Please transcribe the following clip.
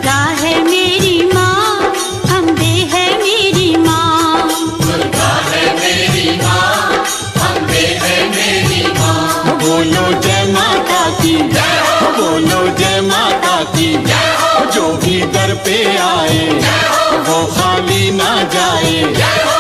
दुर्गा है मेरी माँ, अम्बे है मेरी माँ। दुर्गा है मेरी माँ, अम्बे है मेरी माँ। बोलो जय माता की जय हो, बोलो जय माता की जय हो, जो भी दर पे आए जय हो, वो खाली ना जाए। जय हो।